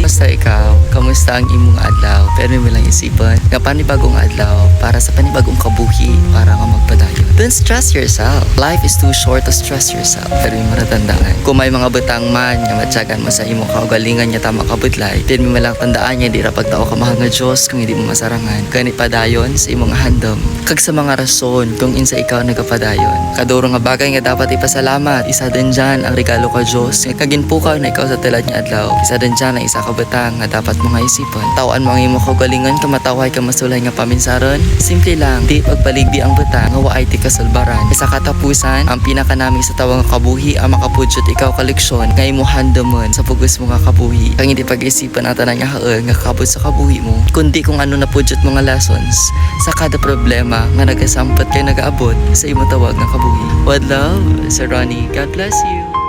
Basta ikaw, kamusta ang imong adlaw? Pero mo lang isipan nga panibagong adlaw para sa panibagong kabuhi para nga magpadayon. Don't stress yourself. Life is too short to stress yourself. Pero yung maratandaan, kung may mga butang man nga matyagan mo sa imong kaugalingan niya tama kabudlay, then mo lang tandaan niya di ra pagtao ka mahal nga Diyos kung hindi mo masarangan. Kani padayon sa imong handom. Kag sa mga rason kung insa ikaw nagapadayon. Kaduro nga bagay nga dapat ipasalamat. Isa din dyan ang regalo ka Diyos. Nga kaginpukaw na ikaw sa tilad niya adlaw. Isa din dyan ang isa ka butang nga dapat mga isipan. Tawan mo ang imong kaugalingan kamataway ka masulay nga paminsaron. Simple lang, di pagpaligdi ang butang nga waay ti kasulbaran. Sa katapusan, ang pinakanami sa tawang kabuhi ang makapudyot ikaw kaleksyon nga imo handamon sa pugos mo nga kabuhi. Kang hindi pag-isipan ang tanan nga haon nga kakabot sa kabuhi mo, kundi kung ano na pudyot mga lessons sa kada problema nga nagasampat kay nagaabot sa imo tawag nga kabuhi. With love, Sir Ronnie. God bless you.